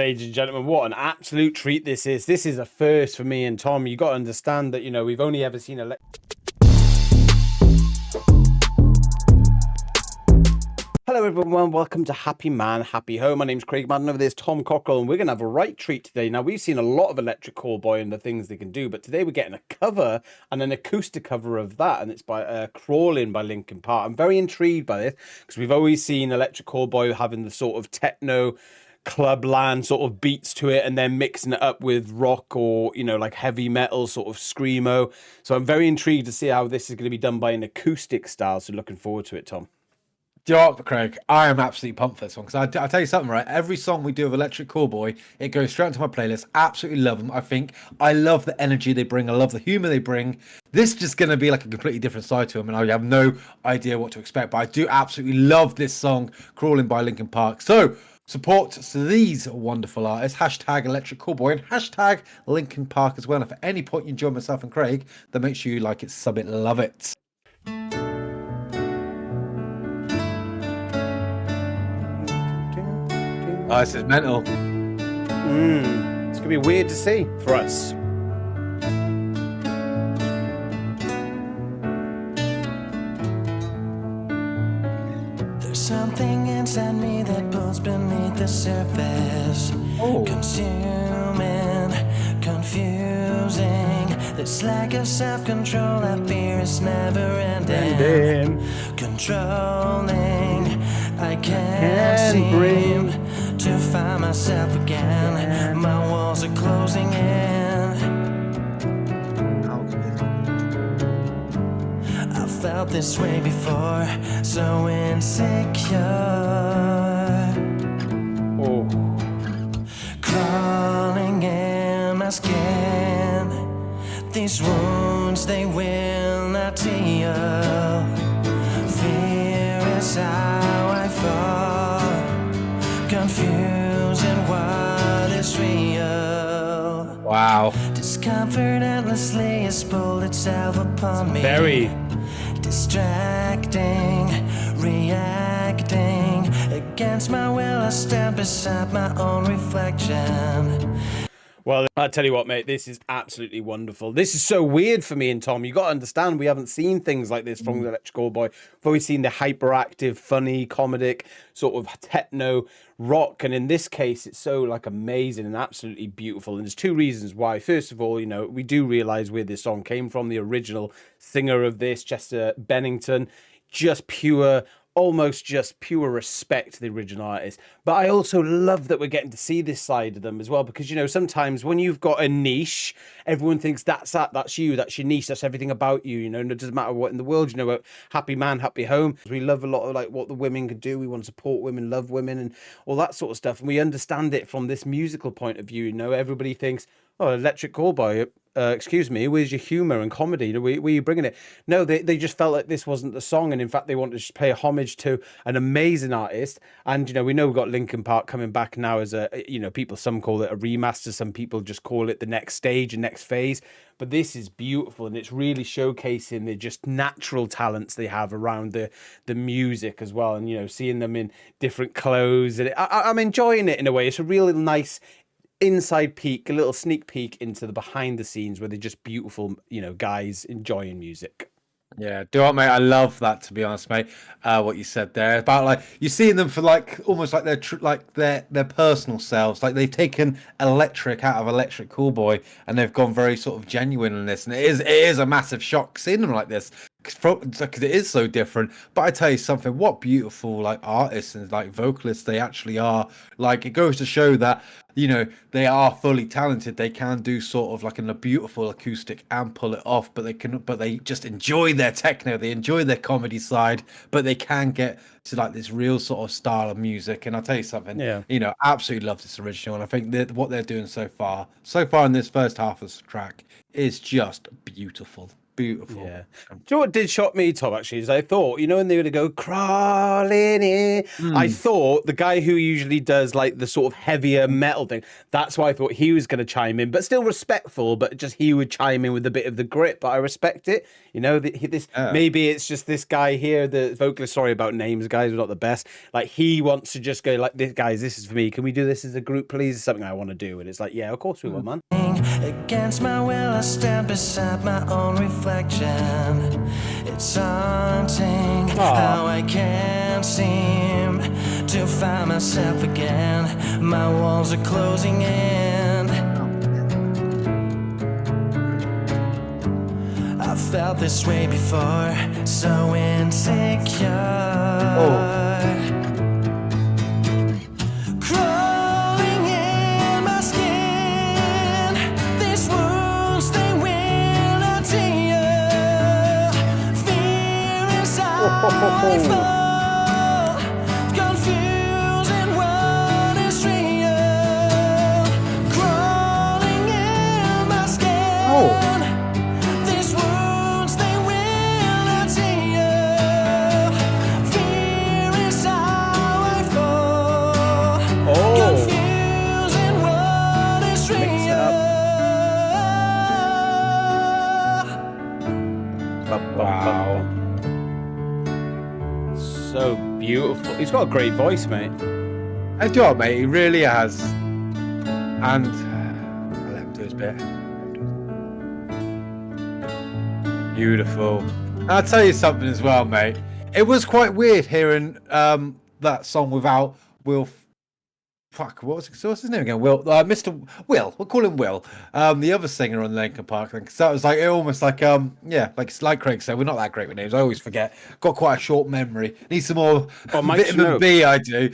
Ladies and gentlemen, what an absolute treat this is. This is a first for me and Tom. You got to understand that, we've only ever seen Hello everyone, welcome to Happy Man, Happy Home. My name's Craig Madden, over there's Tom Cockrell, and we're going to have a right treat today. Now, we've seen a lot of Electric Callboy and the things they can do, but today we're getting a cover and an acoustic cover of that, and it's by Crawling by Linkin Park. I'm very intrigued by this, because we've always seen Electric Callboy having the sort of techno clubland sort of beats to it and then mixing it up with rock or like heavy metal sort of screamo. So I'm very intrigued to see how this is going to be done by an acoustic style, so looking forward to it, Tom. Do you know what, Craig? I am absolutely pumped for this one because I'll tell you something, right? Every song we do of Electric Callboy, it goes straight into my playlist. Absolutely love them. I love the energy they bring. I love the humor they bring. This is just going to be like a completely different side to them, and I have no idea what to expect. But I do absolutely love this song, Crawling by Linkin Park. So support to these wonderful artists. Hashtag Electric Callboy and hashtag Linkin Park as well. And if at any point you enjoy myself and Craig, then make sure you like it, sub it, love it. Oh, this is mental. It's going to be weird to see for us. There's something inside me that pulls beneath the surface. Consuming, confusing. This lack of self-control, I fear is never ending. Controlling, I can't seem to find myself again. My walls are closing in. I felt this way before, so insecure. Crawling in my skin. These wounds, they will not heal. Fear is how I fall, confusing what is real. Wow. Discomfort endlessly has pulled itself upon me. Very. Distracting, reacting. Against my will, I stand beside my own reflection. Well, I'll tell you what, mate, this is absolutely wonderful. This is so weird for me and Tom. You got to understand, we haven't seen things like this from the Electric Callboy. We've always seen the hyperactive, funny, comedic, sort of techno rock. And in this case, it's so like amazing and absolutely beautiful. And there's two reasons why. First of all, we do realize where this song came from. The original singer of this, Chester Bennington, just pure, almost just pure respect to the original artist. But I also love that we're getting to see this side of them as well, because sometimes when you've got a niche, everyone thinks that's you, that's your niche, that's everything about you, and it doesn't matter what in the world, Happy Man, Happy Home. We love a lot of like what the women can do. We want to support women, love women, and all that sort of stuff, and we understand it from this musical point of view. Everybody thinks, oh, Electric Callboy, excuse me, where's your humor and comedy? Where are you bringing it? No, they just felt like this wasn't the song, and in fact they wanted to just pay homage to an amazing artist. And we know we've got Linkin Park coming back now as a, people, some call it a remaster, some people just call it the next stage and next phase. But this is beautiful, and it's really showcasing the just natural talents they have around the music as well, and seeing them in different clothes, and I'm enjoying it in a way. It's a really nice inside peek, a little sneak peek into the behind the scenes where they're just beautiful, guys enjoying music. Yeah, do you know what, mate? I love that, to be honest, mate. What you said there about like you're seeing them for like almost like their personal selves. Like they've taken Electric out of Electric Callboy and they've gone very sort of genuine in this. And it is a massive shock seeing them like this because it is so different. But I tell you something, what beautiful like artists and like vocalists they actually are. Like it goes to show that they are fully talented. They can do sort of like a beautiful acoustic and pull it off, but they just enjoy their techno, they enjoy their comedy side, but they can get to like this real sort of style of music. And I'll tell you something, absolutely love this original. And I think that what they're doing so far in this first half of the track is just beautiful. beautiful. Yeah. Do you know what did shock me, Tom, actually, is I thought, when they would go crawling in, I thought the guy who usually does like the sort of heavier metal thing, that's why I thought he was going to chime in, but still respectful, but just he would chime in with a bit of the grit, but I respect it. Maybe it's just this guy here, the vocalist, sorry about names, guys, we're not the best. Like he wants to just go like, this guys, this is for me. Can we do this as a group, please? It's something I want to do. And it's like, yeah, of course we will, man. Against my will, I stand beside my own reflection. It's haunting how I can't seem to find myself again. My walls are closing in. I felt this way before, so insecure. Crawling in my skin, these wounds, they will not heal. Fear is how I fall, confusing what is real. Crawling in my skin, these wounds, they will not heal. Fear is how I fall, confusing what is real. Wow. So beautiful. He's got a great voice, mate. I do it, mate. He really has. And I'll let him do his bit. Beautiful. And I'll tell you something as well, mate. It was quite weird hearing that song without Will. What's his name again? Will, Mr. Will. We'll call him Will. The other singer on Linkin Park. Because that was like almost like like Craig said, we're not that great with names. I always forget. Got quite a short memory. Need some more vitamin B. I do.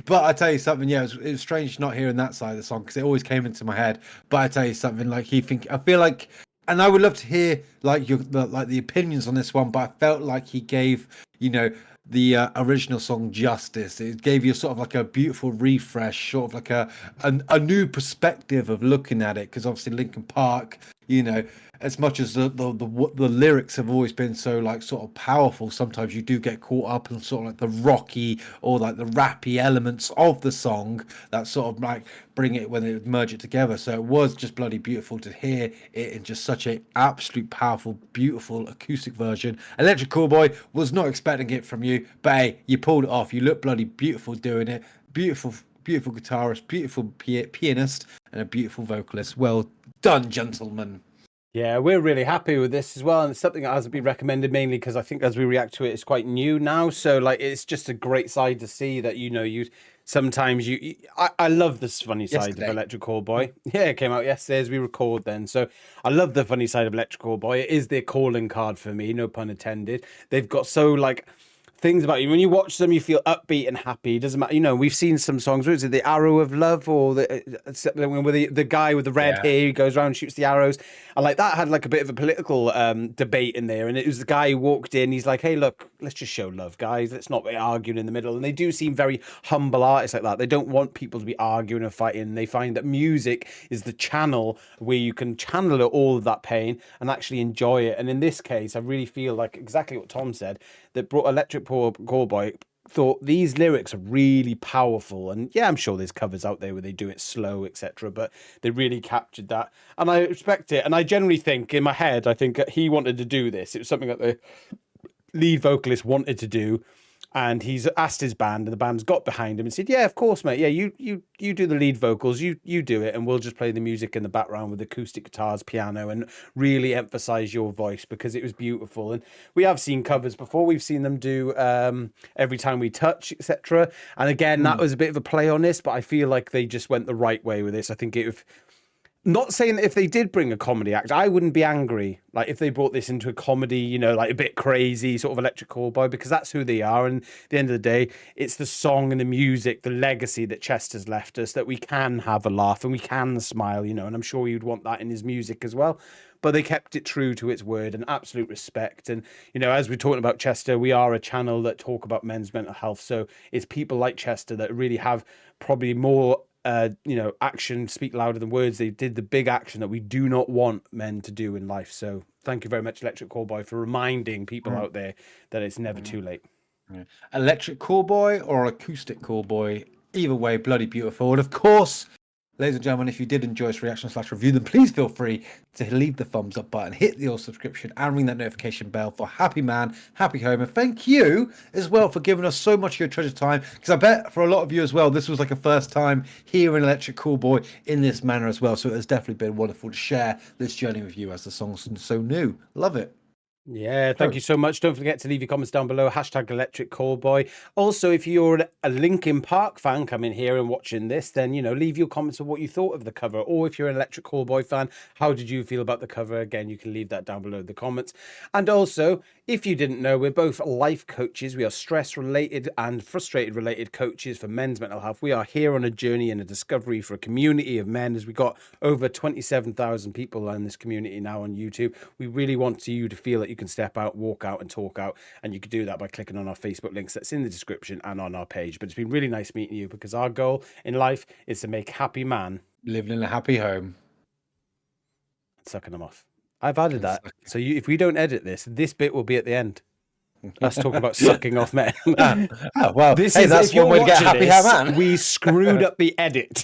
But I tell you something. Yeah, it was strange not hearing that side of the song because it always came into my head. But I tell you something. Like I feel like, and I would love to hear like the opinions on this one. But I felt like he gave the original song justice. It gave you sort of like a beautiful refresh, sort of like a new perspective of looking at it. Because obviously Linkin Park, as much as the lyrics have always been so like sort of powerful, sometimes you do get caught up in sort of like the rocky or like the rappy elements of the song that sort of like bring it when they merge it together. So it was just bloody beautiful to hear it in just such a absolute powerful, beautiful acoustic version. Electric Callboy, was not expecting it from you, but hey, you pulled it off. You look bloody beautiful doing it. Beautiful guitarist, beautiful pianist, and a beautiful vocalist. Well done, gentlemen. Yeah, we're really happy with this as well, and it's something that hasn't been recommended mainly because I think as we react to it, it's quite new now. So like, it's just a great side to see that I love this funny side of Electric Callboy. Yeah, it came out yesterday as we record then. So I love the funny side of Electric Callboy. It is their calling card for me, no pun intended. They've got so like things about you when you watch them, you feel upbeat and happy. It doesn't matter, we've seen some songs. What is it, the Arrow of Love, or the guy with the red hair who goes around and shoots the arrows? And like that had like a bit of a political debate in there, and it was the guy who walked in. He's like, "Hey, look, let's just show love, guys. Let's not be arguing in the middle." And they do seem very humble artists like that. They don't want people to be arguing and fighting. They find that music is the channel where you can channel all of that pain and actually enjoy it. And in this case, I really feel like exactly what Tom said, that brought Electric Callboy thought these lyrics are really powerful. And yeah, I'm sure there's covers out there where they do it slow, etc., but they really captured that, and I respect it. And I generally think in my head, I think he wanted to do this. It was something that the lead vocalist wanted to do, and he's asked his band, and the band's got behind him and said, "Yeah, of course, mate. Yeah, you do the lead vocals, you do it, and we'll just play the music in the background with acoustic guitars, piano, and really emphasize your voice," because it was beautiful. And we have seen covers before. We've seen them do Every Time We Touch, etc. And again, that was a bit of a play on this, but I feel like they just went the right way with this. I think not saying that if they did bring a comedy act, I wouldn't be angry. Like if they brought this into a comedy, like a bit crazy, sort of Electric Callboy, because that's who they are. And at the end of the day, it's the song and the music, the legacy that Chester's left us, that we can have a laugh and we can smile, and I'm sure you'd want that in his music as well. But they kept it true to its word, and absolute respect. And, as we're talking about Chester, we are a channel that talk about men's mental health. So it's people like Chester that really have probably more action speak louder than words. They did the big action that we do not want men to do in life. So thank you very much, Electric Callboy, for reminding people out there that it's never too late. Yeah. Electric Callboy or Acoustic Callboy, either way, bloody beautiful. And of course, ladies and gentlemen, if you did enjoy this reaction/review, then please feel free to leave the thumbs up button, hit the subscription, and ring that notification bell for Happy Man, Happy Home. And thank you as well for giving us so much of your treasure time, because I bet for a lot of you as well, this was like a first time hearing Electric Callboy in this manner as well. So it has definitely been wonderful to share this journey with you as the song's so new. Love it. Yeah, thank you so much. Don't forget to leave your comments down below. Hashtag Electric Callboy. Also, if you're a Linkin Park fan coming here and watching this, then, leave your comments of what you thought of the cover. Or if you're an Electric Callboy fan, how did you feel about the cover? Again, you can leave that down below in the comments. And also, if you didn't know, we're both life coaches. We are stress-related and frustrated-related coaches for men's mental health. We are here on a journey and a discovery for a community of men, as we got over 27,000 people in this community now on YouTube. We really want you to feel that you can step out, walk out, and talk out, and you can do that by clicking on our Facebook links that's in the description and on our page. But it's been really nice meeting you, because our goal in life is to make happy man living in a happy home, sucking them off. I've added that, so if we don't edit this bit will be at the end. Us talking about sucking off men. Well, that's one way to get a happy man. We screwed up the edit.